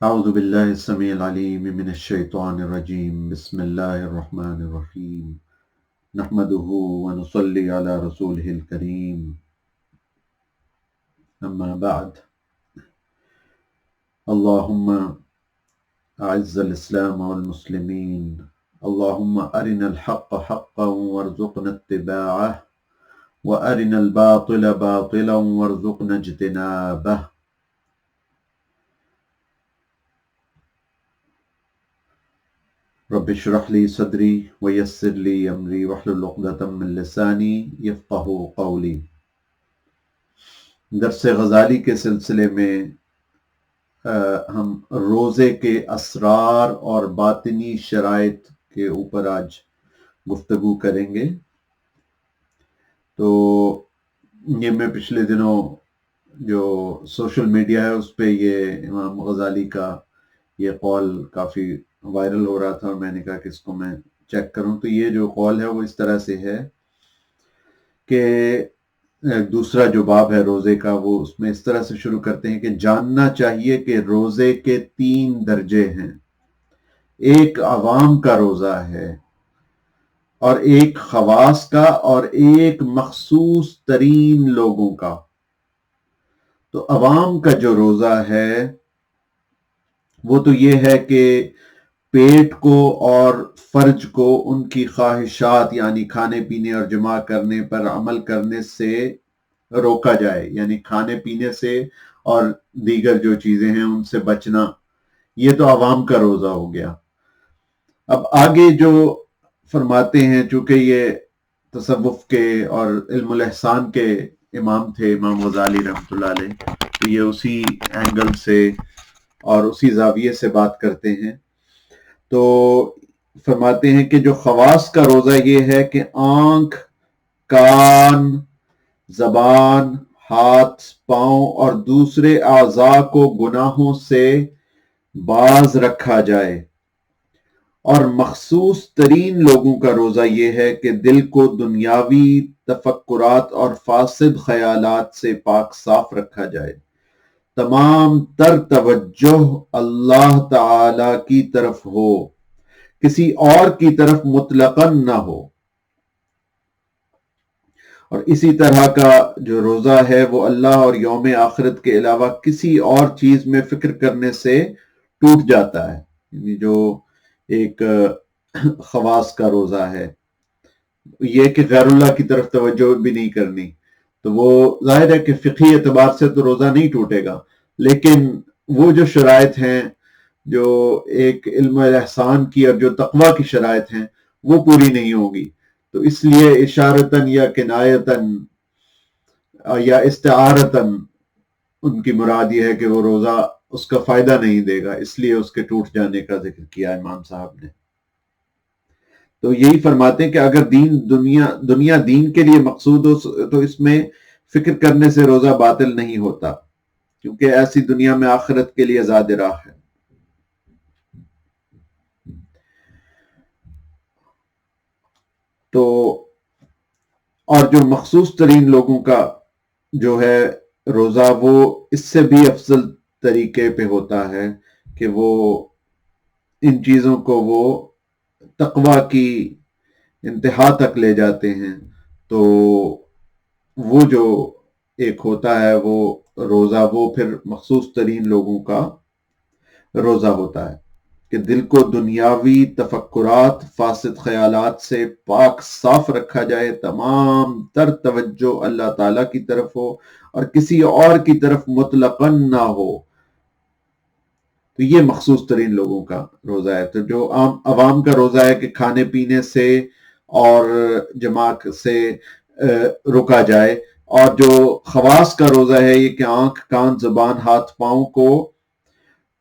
اعوذ باللہ السمیع العلیم من الشیطان الرجیم بسم اللہ الرحمن الرحیم نحمده ونصلی علی رسولہ الکریم اما بعد اللہم اعز الاسلام والمسلمین اللہم ارنا الحق حقا وارزقنا اتباعه وارنا الباطل باطلا وارزقنا اجتنابه رب اشرح لي صدري ويسر لي امري واحلل عقدة من لساني يفقهوا قولي۔ درس غزالی کے سلسلے میں ہم روزے کے اسرار اور باطنی شرائط کے اوپر آج گفتگو کریں گے۔ تو یہ میں پچھلے دنوں جو سوشل میڈیا ہے اس پہ یہ امام غزالی کا یہ قول کافی وائرل ہو رہا تھا، اور میں نے کہا کہ اس کو میں چیک کروں۔ تو یہ جو قول ہے وہ اس طرح سے ہے کہ دوسرا جو باب ہے روزے کا، وہ اس میں اس طرح سے شروع کرتے ہیں کہ جاننا چاہیے کہ روزے کے 3 درجے ہیں۔ ایک عوام کا روزہ ہے، اور ایک خواص کا، اور ایک مخصوص ترین لوگوں کا۔ تو عوام کا جو روزہ ہے وہ تو یہ ہے کہ پیٹ کو اور فرج کو ان کی خواہشات یعنی کھانے پینے اور جماع کرنے پر عمل کرنے سے روکا جائے، یعنی کھانے پینے سے اور دیگر جو چیزیں ہیں ان سے بچنا۔ یہ تو عوام کا روزہ ہو گیا۔ اب آگے جو فرماتے ہیں، چونکہ یہ تصوف کے اور علم الاحسان کے امام تھے امام غزالی رحمۃ اللہ علیہ، تو یہ اسی اینگل سے اور اسی زاویے سے بات کرتے ہیں۔ تو فرماتے ہیں کہ جو خواص کا روزہ یہ ہے کہ آنکھ، کان، زبان، ہاتھ، پاؤں اور دوسرے اعضاء کو گناہوں سے باز رکھا جائے، اور مخصوص ترین لوگوں کا روزہ یہ ہے کہ دل کو دنیاوی تفکرات اور فاسد خیالات سے پاک صاف رکھا جائے، تمام تر توجہ اللہ تعالی کی طرف ہو، کسی اور کی طرف مطلقاً نہ ہو۔ اور اسی طرح کا جو روزہ ہے وہ اللہ اور یوم آخرت کے علاوہ کسی اور چیز میں فکر کرنے سے ٹوٹ جاتا ہے، یعنی جو ایک خواص کا روزہ ہے یہ کہ غیر اللہ کی طرف توجہ بھی نہیں کرنی، تو وہ ظاہر ہے کہ فقہی اعتبار سے تو روزہ نہیں ٹوٹے گا، لیکن وہ جو شرائط ہیں جو ایک علم الاحسان کی اور جو تقوی کی شرائط ہیں وہ پوری نہیں ہوگی۔ تو اس لیے اشارتاً یا کنایتاً یا استعارتاً ان کی مراد یہ ہے کہ وہ روزہ اس کا فائدہ نہیں دے گا، اس لیے اس کے ٹوٹ جانے کا ذکر کیا امام صاحب نے۔ تو یہی فرماتے ہیں کہ اگر دنیا دین کے لیے مقصود ہو تو اس میں فکر کرنے سے روزہ باطل نہیں ہوتا، کیونکہ ایسی دنیا میں آخرت کے لیے زاد راہ ہے۔ تو اور جو مخصوص ترین لوگوں کا جو ہے روزہ وہ اس سے بھی افضل طریقے پہ ہوتا ہے کہ وہ ان چیزوں کو وہ تقوی کی انتہا تک لے جاتے ہیں۔ تو وہ جو ایک ہوتا ہے وہ روزہ وہ پھر مخصوص ترین لوگوں کا روزہ ہوتا ہے کہ دل کو دنیاوی تفکرات، فاسد خیالات سے پاک صاف رکھا جائے، تمام تر توجہ اللہ تعالیٰ کی طرف ہو اور کسی اور کی طرف مطلقاً نہ ہو۔ تو یہ مخصوص ترین لوگوں کا روزہ ہے۔ تو جو عوام کا روزہ ہے کہ کھانے پینے سے اور جماع سے رکا جائے، اور جو خواص کا روزہ ہے یہ کہ آنکھ، کان، زبان، ہاتھ، پاؤں کو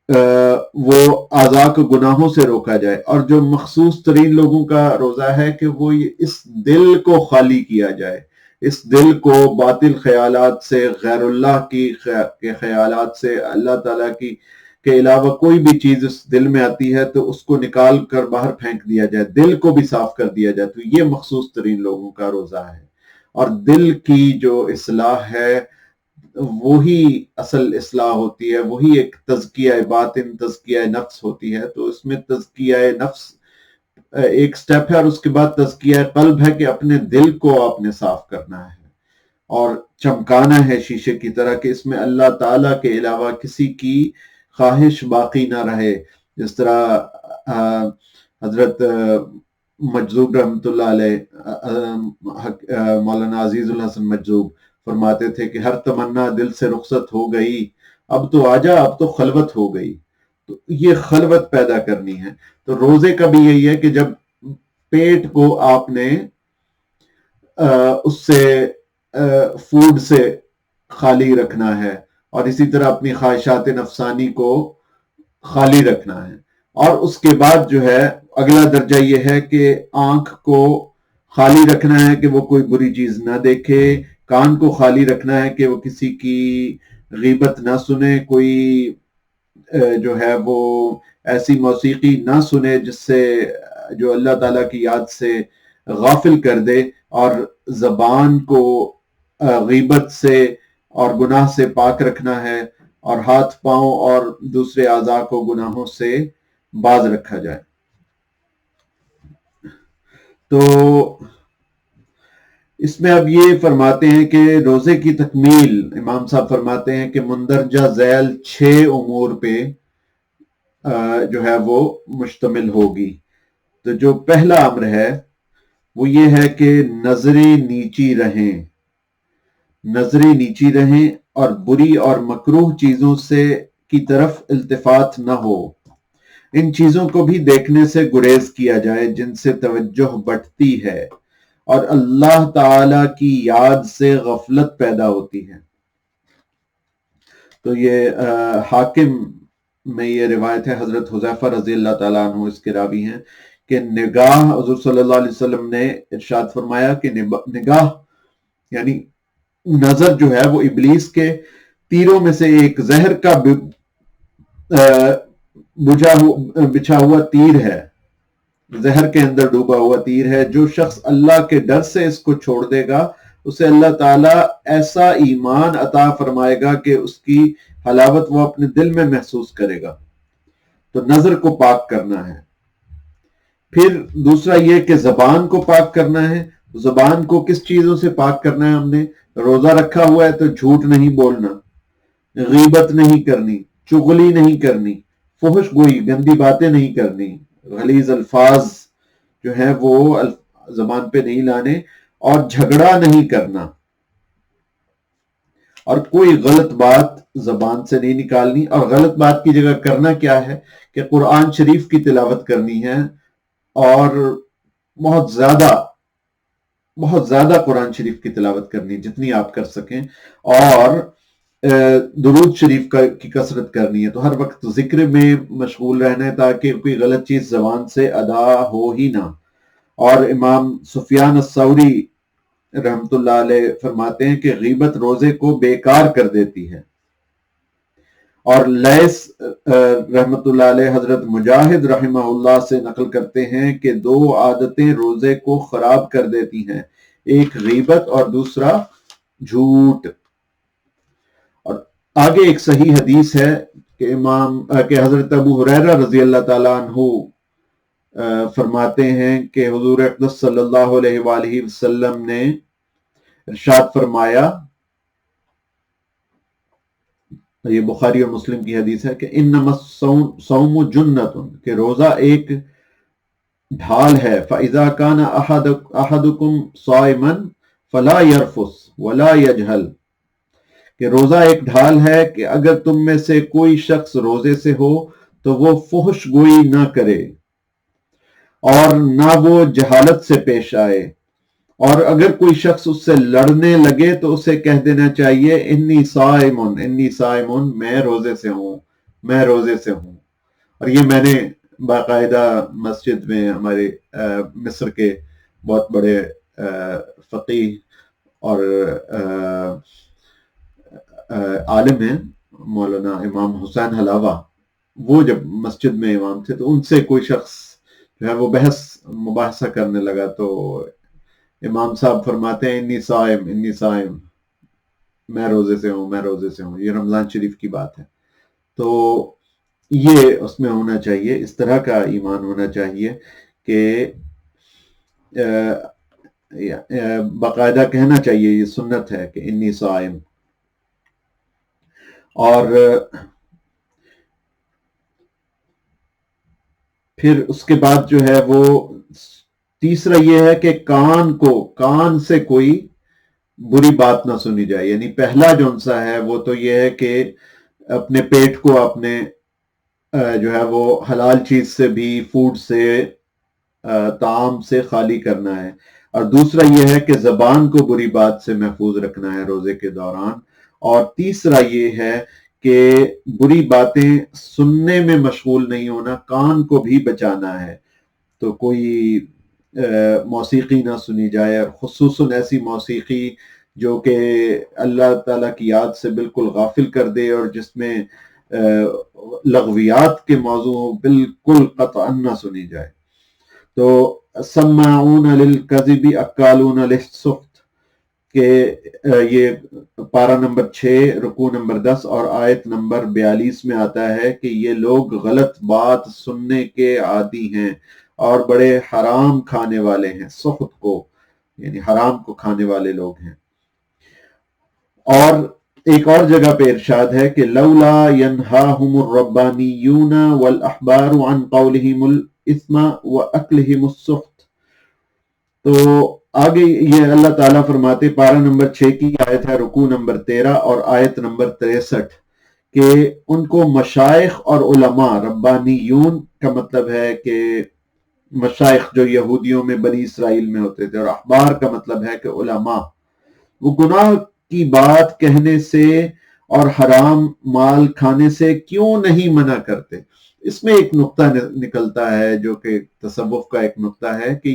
وہ اعضاء کو گناہوں سے روکا جائے، اور جو مخصوص ترین لوگوں کا روزہ ہے کہ وہ اس دل کو خالی کیا جائے، اس دل کو باطل خیالات سے، غیر اللہ کے خیالات سے، اللہ تعالیٰ کی کے علاوہ کوئی بھی چیز اس دل میں آتی ہے تو اس کو نکال کر باہر پھینک دیا جائے، دل کو بھی صاف کر دیا جائے۔ تو یہ مخصوص ترین لوگوں کا روزہ ہے۔ اور دل کی جو اصلاح ہے وہی اصل اصلاح ہوتی ہے، وہی ایک تزکیہ باطن، تزکیہ نفس ہوتی ہے. تو اس میں تزکیہ نفس ایک سٹیپ ہے، اور اس کے بعد تزکیہ قلب ہے کہ اپنے دل کو آپ نے صاف کرنا ہے اور چمکانا ہے شیشے کی طرح کہ اس میں اللہ تعالیٰ کے علاوہ کسی کی خواہش باقی نہ رہے. جس طرح حضرت مجذوب رحمۃ اللہ علیہ، مولانا عزیز الحسن مجذوب فرماتے تھے کہ ہر تمنا دل سے رخصت ہو گئی، اب تو آجا، اب تو خلوت ہو گئی. تو یہ خلوت پیدا کرنی ہے. تو روزے کا بھی یہی ہے کہ جب پیٹ کو آپ نے اس سے فوڈ سے خالی رکھنا ہے، اور اسی طرح اپنی خواہشات نفسانی کو خالی رکھنا ہے. اور اس کے بعد جو ہے اگلا درجہ یہ ہے کہ آنکھ کو خالی رکھنا ہے کہ وہ کوئی بری چیز نہ دیکھے، کان کو خالی رکھنا ہے کہ وہ کسی کی غیبت نہ سنے، کوئی جو ہے وہ ایسی موسیقی نہ سنے جس سے جو اللہ تعالیٰ کی یاد سے غافل کر دے، اور زبان کو غیبت سے اور گناہ سے پاک رکھنا ہے، اور ہاتھ پاؤں اور دوسرے اعضاء کو گناہوں سے باز رکھا جائے. تو اس میں اب یہ فرماتے ہیں کہ روزے کی تکمیل، امام صاحب فرماتے ہیں کہ مندرجہ ذیل 6 امور پہ جو ہے وہ مشتمل ہوگی. تو جو پہلا امر ہے وہ یہ ہے کہ نظریں نیچی رہیں، نظریں نیچی رہیں، اور بری اور مکروہ چیزوں سے کی طرف التفات نہ ہو. ان چیزوں کو بھی دیکھنے سے گریز کیا جائے جن سے توجہ بٹتی ہے اور اللہ تعالی کی یاد سے غفلت پیدا ہوتی ہے. تو یہ حاکم میں یہ روایت ہے، حضرت حذیفہ رضی اللہ تعالیٰ عنہ اس کے راوی ہیں، کہ نگاہ، حضور صلی اللہ علیہ وسلم نے ارشاد فرمایا کہ نگاہ یعنی نظر جو ہے وہ ابلیس کے تیروں میں سے ایک زہر کا بچھا ہوا تیر ہے، زہر کے اندر ڈوبا ہوا تیر ہے. جو شخص اللہ کے ڈر سے اس کو چھوڑ دے گا اسے اللہ تعالیٰ ایسا ایمان عطا فرمائے گا کہ اس کی حلاوت وہ اپنے دل میں محسوس کرے گا. تو نظر کو پاک کرنا ہے. پھر دوسرا یہ کہ زبان کو پاک کرنا ہے. زبان کو کس چیزوں سے پاک کرنا ہے؟ ہم نے روزہ رکھا ہوا ہے تو جھوٹ نہیں بولنا، غیبت نہیں کرنی، چغلی نہیں کرنی، فحش گوئی، گندی باتیں نہیں کرنی، غلیظ الفاظ جو ہیں وہ زبان پہ نہیں لانے، اور جھگڑا نہیں کرنا، اور کوئی غلط بات زبان سے نہیں نکالنی. اور غلط بات کی جگہ کرنا کیا ہے کہ قرآن شریف کی تلاوت کرنی ہے، اور بہت زیادہ قرآن شریف کی تلاوت کرنی جتنی آپ کر سکیں، اور درود شریف کی کثرت کرنی ہے. تو ہر وقت ذکر میں مشغول رہنا ہے تاکہ کوئی غلط چیز زبان سے ادا ہو ہی نہ. اور امام سفیان الثوری رحمت اللہ علیہ فرماتے ہیں کہ غیبت روزے کو بیکار کر دیتی ہے. اور لیث رحمت اللہ علیہ حضرت مجاہد رحمہ اللہ سے نقل کرتے ہیں کہ 2 عادتیں روزے کو خراب کر دیتی ہیں، ایک غیبت اور دوسرا جھوٹ. اور آگے ایک صحیح حدیث ہے کہ حضرت ابو ہریرہ رضی اللہ تعالیٰ عنہ فرماتے ہیں کہ حضور اقدس صلی اللہ علیہ وآلہ وسلم نے ارشاد فرمایا، یہ بخاری اور مسلم کی حدیث ہے، کہ انما الصوم جنۃ، کہ روزہ ایک ڈھال ہے. فَإِذَا كَانَ أَحَدُكُمْ صَائِمًا فَلَا يَرْفُثْ وَلَا يَجْهَلْ، کہ روزہ ایک ڈھال ہے کہ اگر تم میں سے کوئی شخص روزے سے ہو تو وہ فحش گوئی نہ کرے اور نہ وہ جہالت سے پیش آئے، اور اگر کوئی شخص اس سے لڑنے لگے تو اسے کہہ دینا چاہیے انی صائمن، میں روزے سے ہوں. اور یہ میں نے باقاعدہ مسجد میں، ہمارے مصر کے بہت بڑے فقیہ اور عالم ہیں مولانا امام حسین حلاوہ، وہ جب مسجد میں امام تھے تو ان سے کوئی شخص جو ہے وہ مباحثہ کرنے لگا، تو امام صاحب فرماتے ہیں انی صائم. میں روزے سے ہوں، میں روزے سے ہوں، یہ رمضان شریف کی بات ہے. تو یہ اس میں ہونا چاہیے، اس طرح کا ایمان ہونا چاہیے کہ باقاعدہ کہنا چاہیے، یہ سنت ہے کہ انی صائم. اور پھر اس کے بعد جو ہے وہ تیسرا یہ ہے کہ کان سے کوئی بری بات نہ سنی جائے. یعنی پہلا جو سا ہے وہ تو یہ ہے کہ اپنے پیٹ کو اپنے جو ہے وہ حلال چیز سے بھی، فوڈ سے، طعام سے خالی کرنا ہے. اور دوسرا یہ ہے کہ زبان کو بری بات سے محفوظ رکھنا ہے روزے کے دوران. اور تیسرا یہ ہے کہ بری باتیں سننے میں مشغول نہیں ہونا، کان کو بھی بچانا ہے. تو کوئی موسیقی نہ سنی جائے، اور خصوصاً ایسی موسیقی جو کہ اللہ تعالیٰ کی یاد سے بالکل غافل کر دے، اور جس میں لغویات کے موضوع بالکل قطعا نہ سنی جائے. تو سماعون للکذب اکالون للسحت کہ یہ پارہ نمبر 6 رکوع نمبر 10 اور آیت نمبر 42 میں آتا ہے کہ یہ لوگ غلط بات سننے کے عادی ہیں اور بڑے حرام کھانے والے ہیں. سحت کو یعنی حرام کو کھانے والے لوگ ہیں. اور ایک اور جگہ پہ ارشاد ہے کہ لولا ینہاہم الربانیون والاحبار عن قولہم الاثم واکلہم السحت. تو آگے یہ اللہ تعالیٰ فرماتے، پارہ نمبر 6 کی آیت ہے، رکوع نمبر 13 اور آیت نمبر 63، کہ ان کو مشائخ اور علماء، ربانیون کا مطلب ہے کہ مشائخ جو یہودیوں میں بنی اسرائیل میں ہوتے تھے، اور احبار کا مطلب ہے کہ علماء، وہ گناہ کی بات کہنے سے اور حرام مال کھانے سے کیوں نہیں منع کرتے. اس میں ایک نقطہ نکلتا ہے جو کہ تصوف کا ایک نقطہ ہے کہ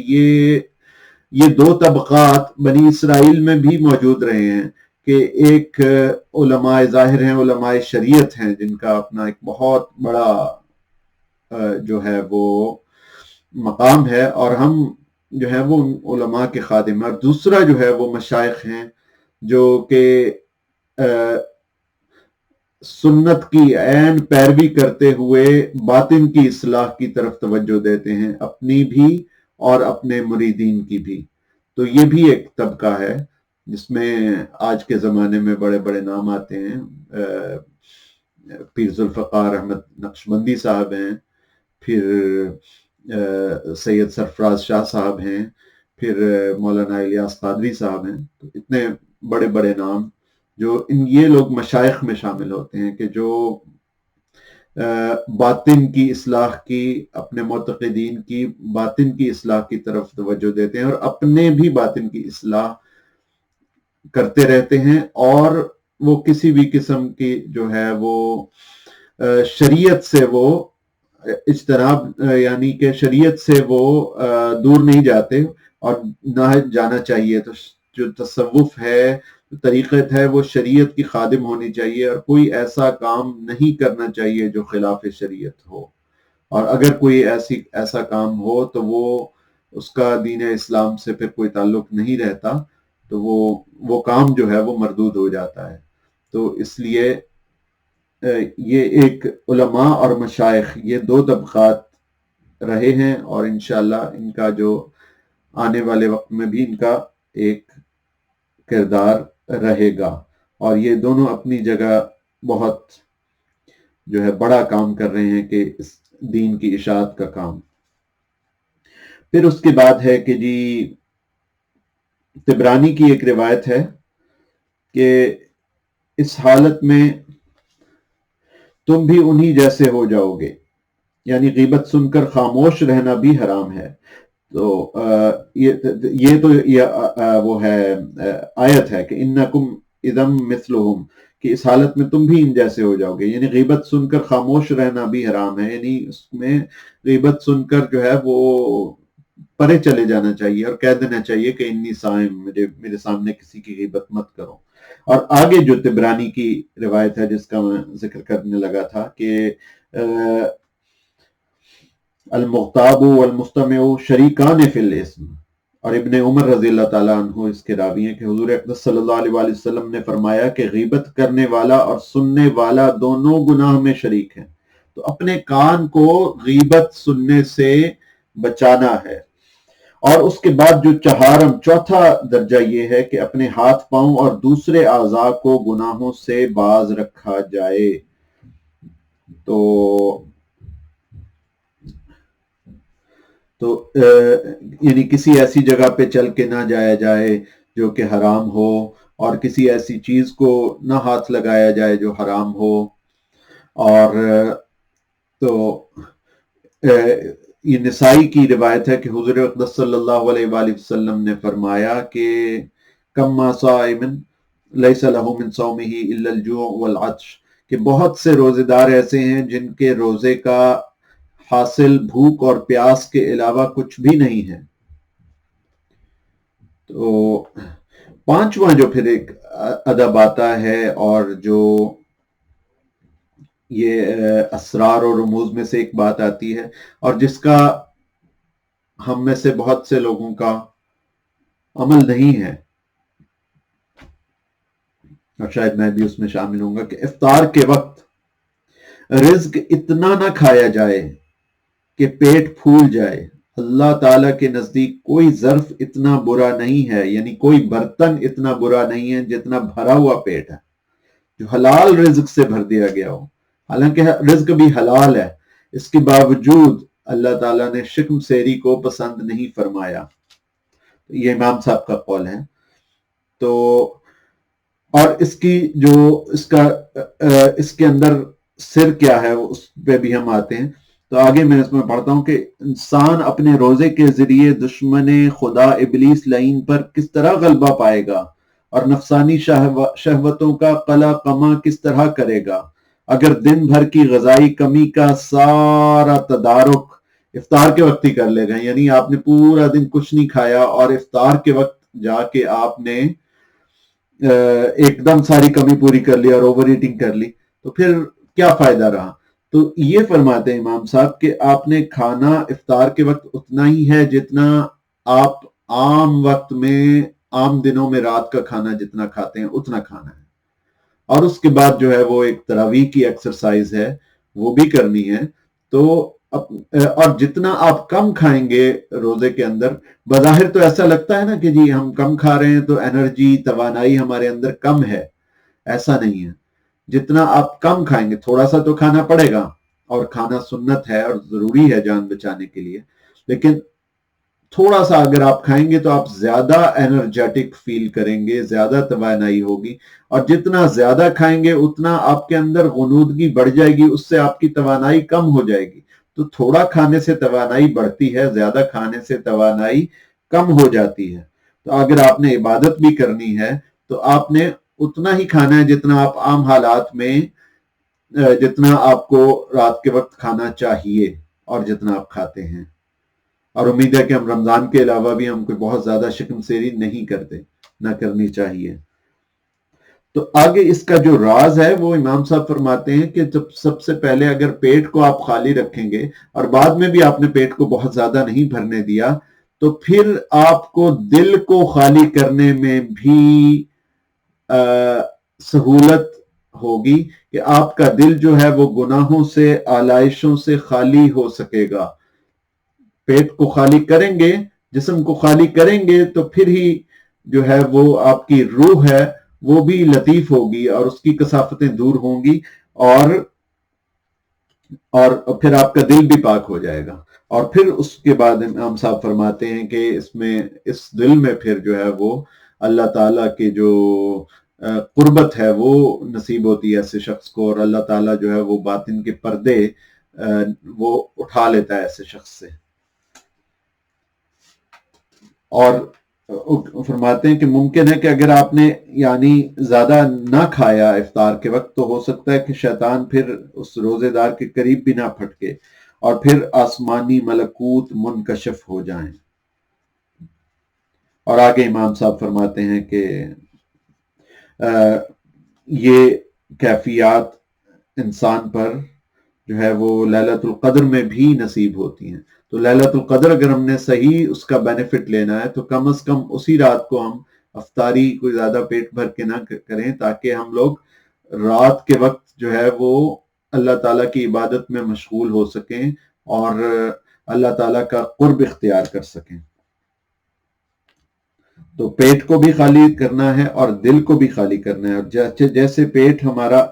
یہ دو طبقات بنی اسرائیل میں بھی موجود رہے ہیں، کہ ایک علماء ظاہر ہیں، علماء شریعت ہیں، جن کا اپنا ایک بہت بڑا جو ہے وہ مقام ہے، اور ہم جو ہے وہ علماء کے خادم ہیں. اور دوسرا جو ہے وہ مشائخ ہیں جو کہ سنت کی عین پیروی کرتے ہوئے باطن کی اصلاح کی طرف توجہ دیتے ہیں، اپنی بھی اور اپنے مریدین کی بھی. تو یہ بھی ایک طبقہ ہے جس میں آج کے زمانے میں بڑے بڑے نام آتے ہیں. پیر ذوالفقار احمد نقشبندی صاحب ہیں، پھر سید سرفراز شاہ صاحب ہیں، پھر مولانا الیاس قادری صاحب ہیں. تو اتنے بڑے بڑے نام جو یہ لوگ مشائخ میں شامل ہوتے ہیں کہ جو باطن کی اصلاح کی، اپنے معتقدین کی باطن کی اصلاح کی طرف توجہ دیتے ہیں، اور اپنے بھی باطن کی اصلاح کرتے رہتے ہیں. اور وہ کسی بھی قسم کی جو ہے وہ شریعت سے وہ اجتناب، یعنی کہ شریعت سے وہ دور نہیں جاتے، اور نہ جانا چاہیے. تو جو تصوف ہے، طریقت ہے، وہ شریعت کی خادم ہونی چاہیے، اور کوئی ایسا کام نہیں کرنا چاہیے جو خلاف شریعت ہو. اور اگر کوئی ایسا کام ہو تو وہ اس کا دین اسلام سے پھر کوئی تعلق نہیں رہتا، تو وہ کام جو ہے وہ مردود ہو جاتا ہے. تو اس لیے یہ ایک علماء اور مشائخ، یہ دو طبقات رہے ہیں، اور انشاءاللہ ان کا جو آنے والے وقت میں بھی ان کا ایک کردار رہے گا. اور یہ دونوں اپنی جگہ بہت جو ہے بڑا کام کر رہے ہیں کہ اس دین کی اشاعت کا کام. پھر اس کے بعد ہے کہ جی طبرانی کی ایک روایت ہے کہ اس حالت میں تم بھی انہی جیسے ہو جاؤ گے، یعنی غیبت سن کر خاموش رہنا بھی حرام ہے. تو یہ تو وہ ہے آیت ہے کہ انکم اذم مثلہم، کہ اس حالت میں تم بھی ان جیسے ہو جاؤ گے. یعنی غیبت سن کر خاموش رہنا بھی حرام ہے، یعنی اس میں غیبت سن کر جو ہے وہ پرے چلے جانا چاہیے اور کہہ دینا چاہیے کہ انی صائم، میرے سامنے کسی کی غیبت مت کرو. اور آگے جو طبرانی کی روایت ہے جس کا میں ذکر کرنے لگا تھا کہ المغتاب والمستمع شریکان فی الاسم، اور ابن عمر رضی اللہ تعالیٰ عنہ اس کے راوی ہیں کہ حضور اقدس صلی اللہ علیہ وآلہ وسلم نے فرمایا کہ غیبت کرنے والا اور سننے والا دونوں گناہ میں شریک ہیں، تو اپنے کان کو غیبت سننے سے بچانا ہے۔ اور اس کے بعد جو چوتھا درجہ یہ ہے کہ اپنے ہاتھ پاؤں اور دوسرے اعضاء کو گناہوں سے باز رکھا جائے۔ تو یعنی کسی ایسی جگہ پہ چل کے نہ جایا جائے جو کہ حرام ہو، اور کسی ایسی چیز کو نہ ہاتھ لگایا جائے جو حرام ہو۔ اور تو یہ نسائی کی روایت ہے کہ حضور اقدس صلی اللہ علیہ وآلہ وسلم نے فرمایا کہ کما صائم لیس لہ من صومہ الا الجوع والعطش، کہ بہت سے روزے دار ایسے ہیں جن کے روزے کا حاصل بھوک اور پیاس کے علاوہ کچھ بھی نہیں ہے۔ تو پانچواں جو پھر ایک ادب آتا ہے اور جو یہ اسرار اور رموز میں سے ایک بات آتی ہے، اور جس کا ہم میں سے بہت سے لوگوں کا عمل نہیں ہے، اور شاید میں بھی اس میں شامل ہوں گا، کہ افطار کے وقت رزق اتنا نہ کھایا جائے کہ پیٹ پھول جائے۔ اللہ تعالیٰ کے نزدیک کوئی ظرف اتنا برا نہیں ہے، یعنی کوئی برتن اتنا برا نہیں ہے جتنا بھرا ہوا پیٹ ہے، جو حلال رزق سے بھر دیا گیا ہو۔ حالانکہ رزق بھی حلال ہے، اس کے باوجود اللہ تعالیٰ نے شکم سیری کو پسند نہیں فرمایا۔ یہ امام صاحب کا قول ہے۔ تو اور اس کی جو اس کے اندر سر کیا ہے اس پہ بھی ہم آتے ہیں۔ تو آگے میں اس میں پڑھتا ہوں کہ انسان اپنے روزے کے ذریعے دشمن خدا ابلیس لعین پر کس طرح غلبہ پائے گا، اور نفسانی شہوتوں کا قلع قمع کس طرح کرے گا۔ اگر دن بھر کی غذائی کمی کا سارا تدارک افطار کے وقت ہی کر لے گا، یعنی آپ نے پورا دن کچھ نہیں کھایا اور افطار کے وقت جا کے آپ نے ایک دم ساری کمی پوری کر لی اور اوور ایٹنگ کر لی، تو پھر کیا فائدہ رہا۔ تو یہ فرماتے ہیں امام صاحب کہ آپ نے کھانا افطار کے وقت اتنا ہی ہے جتنا آپ عام وقت میں، عام دنوں میں رات کا کھانا جتنا کھاتے ہیں اتنا کھانا ہے، اور اس کے بعد جو ہے وہ ایک تراویح کی ایکسرسائز ہے وہ بھی کرنی ہے۔ تو اور جتنا آپ کم کھائیں گے روزے کے اندر، بظاہر تو ایسا لگتا ہے نا کہ جی ہم کم کھا رہے ہیں تو انرجی، توانائی ہمارے اندر کم ہے، ایسا نہیں ہے۔ جتنا آپ کم کھائیں گے، تھوڑا سا تو کھانا پڑے گا، اور کھانا سنت ہے اور ضروری ہے جان بچانے کے لیے، لیکن تھوڑا سا اگر آپ کھائیں گے تو آپ زیادہ انرجیٹک فیل کریں گے، زیادہ توانائی ہوگی، اور جتنا زیادہ کھائیں گے اتنا آپ کے اندر غنودگی بڑھ جائے گی، اس سے آپ کی توانائی کم ہو جائے گی۔ تو تھوڑا کھانے سے توانائی بڑھتی ہے، زیادہ کھانے سے توانائی کم ہو جاتی ہے۔ تو اگر آپ نے عبادت بھی کرنی ہے تو آپ نے اتنا ہی کھانا ہے جتنا آپ عام حالات میں، جتنا آپ کو رات کے وقت کھانا چاہیے اور جتنا آپ کھاتے ہیں۔ اور امید ہے کہ ہم رمضان کے علاوہ بھی ہم کوئی بہت زیادہ شکم سیری نہیں کرتے، نہ کرنی چاہیے۔ تو آگے اس کا جو راز ہے وہ امام صاحب فرماتے ہیں کہ جب سب سے پہلے اگر پیٹ کو آپ خالی رکھیں گے اور بعد میں بھی آپ نے پیٹ کو بہت زیادہ نہیں بھرنے دیا، تو پھر آپ کو دل کو خالی کرنے میں بھی سہولت ہوگی کہ آپ کا دل جو ہے وہ گناہوں سے، آلائشوں سے خالی ہو سکے گا۔ پیٹ کو خالی کریں گے، جسم کو خالی کریں گے، تو پھر ہی جو ہے وہ آپ کی روح ہے وہ بھی لطیف ہوگی اور اس کی کثافتیں دور ہوں گی، اور پھر آپ کا دل بھی پاک ہو جائے گا۔ اور پھر اس کے بعد امام صاحب فرماتے ہیں کہ اس دل میں پھر جو ہے وہ اللہ تعالیٰ کے جو قربت ہے وہ نصیب ہوتی ہے ایسے شخص کو، اور اللہ تعالیٰ جو ہے وہ باطن کے پردے وہ اٹھا لیتا ہے ایسے شخص سے۔ اور فرماتے ہیں کہ ممکن ہے کہ اگر آپ نے یعنی زیادہ نہ کھایا افطار کے وقت، تو ہو سکتا ہے کہ شیطان پھر اس روزے دار کے قریب بھی نہ پھٹکے، اور پھر آسمانی ملکوت منکشف ہو جائیں۔ اور آگے امام صاحب فرماتے ہیں کہ یہ کیفیات انسان پر جو ہے وہ لیلۃ القدر میں بھی نصیب ہوتی ہیں. تو لیلۃ القدر اگر ہم نے صحیح اس کا بینیفٹ لینا ہے تو کم از کم اسی رات کو ہم افطاری کوئی زیادہ پیٹ بھر کے نہ کریں، تاکہ ہم لوگ رات کے وقت جو ہے وہ اللہ تعالیٰ کی عبادت میں مشغول ہو سکیں اور اللہ تعالیٰ کا قرب اختیار کر سکیں. تو پیٹ کو بھی خالی کرنا ہے اور دل کو بھی خالی کرنا ہے، اور جیسے پیٹ ہمارا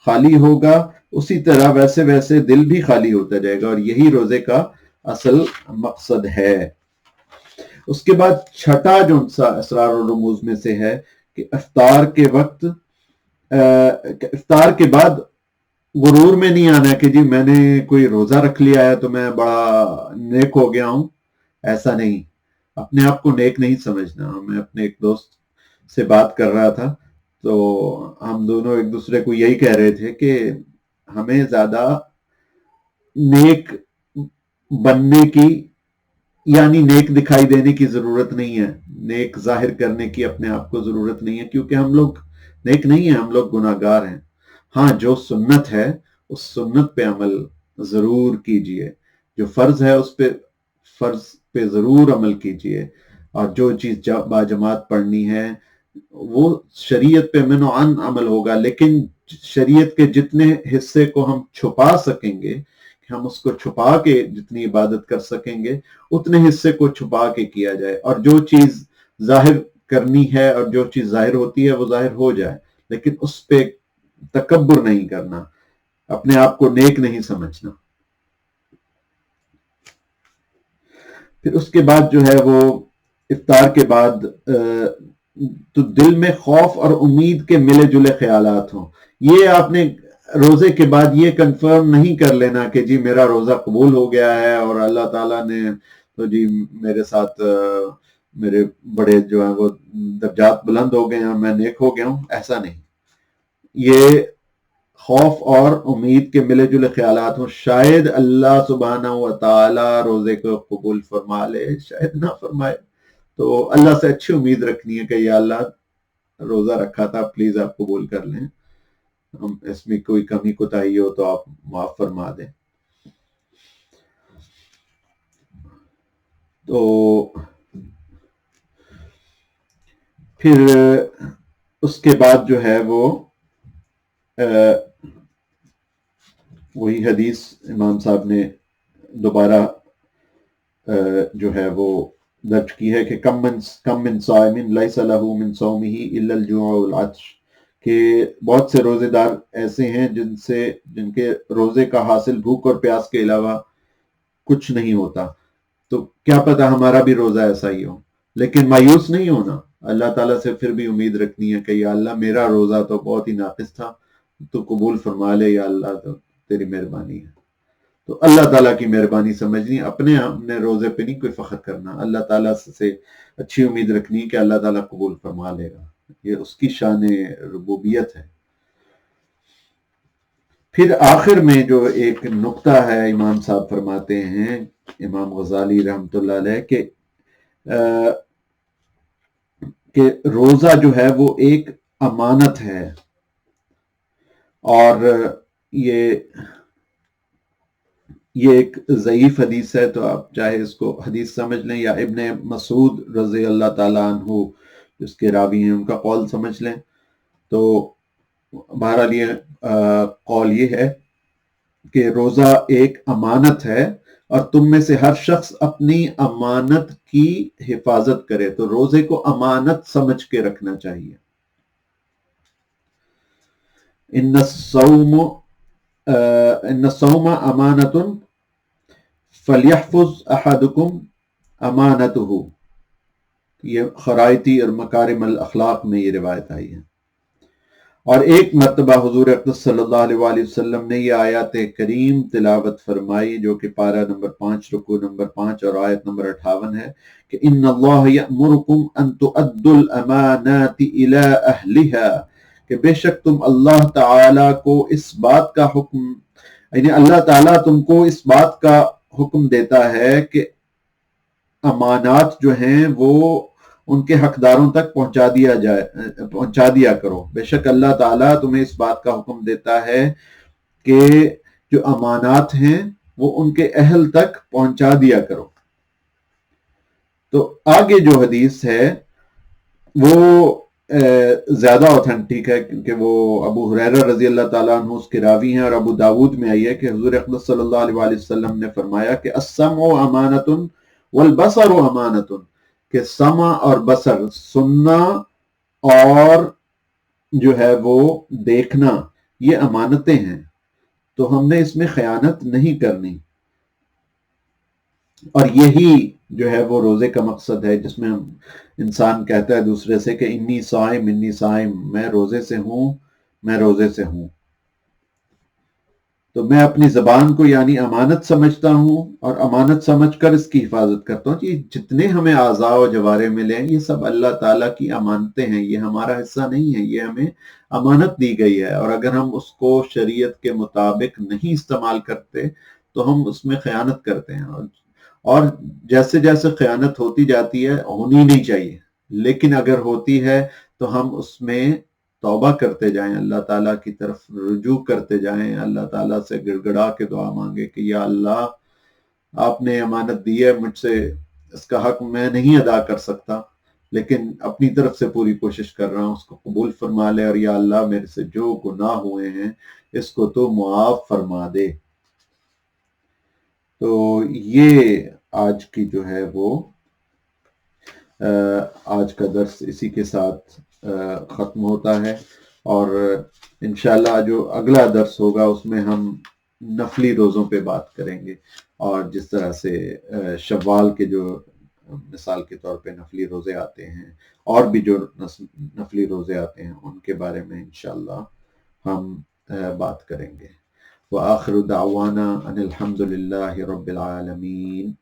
خالی ہوگا اسی طرح ویسے ویسے دل بھی خالی ہوتا جائے گا، اور یہی روزے کا اصل مقصد ہے. اس کے بعد چھٹا جو اسرار و رموز میں سے ہے کہ افطار کے وقت افطار کے بعد غرور میں نہیں آنا کہ جی میں نے کوئی روزہ رکھ لیا ہے تو میں بڑا نیک ہو گیا ہوں. ایسا نہیں، اپنے آپ کو نیک نہیں سمجھنا. میں اپنے ایک دوست سے بات کر رہا تھا تو ہم دونوں ایک دوسرے کو یہی کہہ رہے تھے کہ ہمیں زیادہ نیک بننے کی یعنی نیک دکھائی دینے کی ضرورت نہیں ہے، نیک ظاہر کرنے کی اپنے آپ کو ضرورت نہیں ہے، کیونکہ ہم لوگ نیک نہیں ہیں، ہم لوگ گناہ گار ہیں. ہاں جو سنت ہے اس سنت پہ عمل ضرور کیجئے، جو فرض ہے اس پہ فرض پہ ضرور عمل کیجئے، اور جو چیز باجماعت پڑھنی ہے وہ شریعت پہ من و عن عمل ہوگا. لیکن شریعت کے جتنے حصے کو ہم چھپا سکیں گے، کہ ہم اس کو چھپا کے جتنی عبادت کر سکیں گے اتنے حصے کو چھپا کے کیا جائے، اور جو چیز ظاہر کرنی ہے اور جو چیز ظاہر ہوتی ہے وہ ظاہر ہو جائے، لیکن اس پہ تکبر نہیں کرنا، اپنے آپ کو نیک نہیں سمجھنا. پھر اس کے بعد جو ہے وہ افطار کے بعد تو دل میں خوف اور امید کے ملے جلے خیالات ہوں. یہ آپ نے روزے کے بعد یہ کنفرم نہیں کر لینا کہ جی میرا روزہ قبول ہو گیا ہے اور اللہ تعالیٰ نے تو جی میرے ساتھ میرے بڑے جو ہیں وہ درجات بلند ہو گئے ہیں، میں نیک ہو گیا ہوں. ایسا نہیں. یہ خوف اور امید کے ملے جلے خیالات ہوں. شاید اللہ سبحانہ و تعالی روزے کو قبول فرما لے، شاید نہ فرمائے. تو اللہ سے اچھی امید رکھنی ہے کہ یا اللہ روزہ رکھا تھا، پلیز آپ قبول کر لیں، اس میں کوئی کمی کوتاہی ہو تو آپ معاف فرما دیں. تو پھر اس کے بعد جو ہے وہ وہی حدیث امام صاحب نے دوبارہ جو ہے وہ درج کی ہے کہ کم من صائم لیس لہ من صومہ الا الجوع والعطش، کہ بہت سے روزے دار ایسے ہیں جن کے روزے کا حاصل بھوک اور پیاس کے علاوہ کچھ نہیں ہوتا. تو کیا پتہ ہمارا بھی روزہ ایسا ہی ہو، لیکن مایوس نہیں ہونا. اللہ تعالیٰ سے پھر بھی امید رکھنی ہے کہ یا اللہ میرا روزہ تو بہت ہی ناقص تھا، تو قبول فرما لے یا اللہ، تو تیری مہربانی ہے. تو اللہ تعالیٰ کی مہربانی سمجھنی، اپنے روزے پہ نہیں کوئی فخر کرنا. اللہ تعالیٰ سے اچھی امید رکھنی کہ اللہ تعالیٰ قبول فرما لے گا، یہ اس کی شان ربوبیت ہے. پھر آخر میں جو ایک نقطہ ہے امام صاحب فرماتے ہیں، امام غزالی رحمۃ اللہ علیہ، کہ روزہ جو ہے وہ ایک امانت ہے. اور یہ ایک ضعیف حدیث ہے، تو آپ چاہے اس کو حدیث سمجھ لیں یا ابن مسعود رضی اللہ تعالیٰ عنہ جس کے راوی ہیں ان کا قول سمجھ لیں. تو بہرحال یہ قول یہ ہے کہ روزہ ایک امانت ہے، اور تم میں سے ہر شخص اپنی امانت کی حفاظت کرے. تو روزے کو امانت سمجھ کے رکھنا چاہیے. ان الصوم امانۃ فلیحفظ احدکم امانتہ. یہ خرائطی اور مکارم الاخلاق میں یہ روایت آئی ہے. اور ایک مرتبہ حضور اقدس صلی اللہ علیہ وآلہ وسلم نے یہ آیات کریم تلاوت فرمائی، جو کہ پارہ نمبر 5 رکوع نمبر 5 اور آیت نمبر 58 ہے، کہ ان اللہ یأمرکم ان تؤدوا الامانات الی اہلہا، کہ بے شک تم اللہ تعالیٰ کو اس بات کا حکم، یعنی اللہ تعالیٰ تم کو اس بات کا حکم دیتا ہے کہ امانات جو ہیں وہ ان کے حقداروں تک پہنچا دیا کرو. بے شک اللہ تعالیٰ تمہیں اس بات کا حکم دیتا ہے کہ جو امانات ہیں وہ ان کے اہل تک پہنچا دیا کرو۔ تو آگے جو حدیث ہے وہ زیادہ اوتھینٹک ہے، کیونکہ وہ ابو ہریرہ رضی اللہ تعالیٰ عنہ اس کے راوی ہیں، اور ابو داود میں آئی ہے کہ حضور اقدس صلی اللہ علیہ وآلہ وسلم نے فرمایا کہ السمع امانۃ والبصر امانۃ، کہ سمع اور بصر، سننا اور جو ہے وہ دیکھنا، یہ امانتیں ہیں، تو ہم نے اس میں خیانت نہیں کرنی۔ اور یہی جو ہے وہ روزے کا مقصد ہے، جس میں انسان کہتا ہے دوسرے سے کہ انی صائم انی صائم، میں روزے سے ہوں، میں روزے سے ہوں۔ تو میں اپنی زبان کو یعنی امانت سمجھتا ہوں، اور امانت سمجھ کر اس کی حفاظت کرتا ہوں۔ یہ جتنے ہمیں اعضاء و جوارح ملے ہیں، یہ سب اللہ تعالیٰ کی امانتیں ہیں، یہ ہمارا حصہ نہیں ہے، یہ ہمیں امانت دی گئی ہے، اور اگر ہم اس کو شریعت کے مطابق نہیں استعمال کرتے تو ہم اس میں خیانت کرتے ہیں، اور جیسے جیسے خیانت ہوتی جاتی ہے، ہونی نہیں چاہیے، لیکن اگر ہوتی ہے تو ہم اس میں توبہ کرتے جائیں، اللہ تعالیٰ کی طرف رجوع کرتے جائیں، اللہ تعالیٰ سے گڑ گڑا کے دعا مانگے کہ یا اللہ، آپ نے امانت دی ہے مجھ سے، اس کا حق میں نہیں ادا کر سکتا، لیکن اپنی طرف سے پوری کوشش کر رہا ہوں، اس کو قبول فرما لے، اور یا اللہ میرے سے جو گناہ ہوئے ہیں اس کو تو معاف فرما دے۔ تو یہ آج کی جو ہے وہ آج کا درس اسی کے ساتھ ختم ہوتا ہے، اور انشاءاللہ جو اگلا درس ہوگا اس میں ہم نفلی روزوں پہ بات کریں گے، اور جس طرح سے شوال کے جو مثال کے طور پہ نفلی روزے آتے ہیں، اور بھی جو نفلی روزے آتے ہیں، ان کے بارے میں انشاءاللہ ہم بات کریں گے۔ وآخر دعوانا ان الحمد للہ رب العالمین۔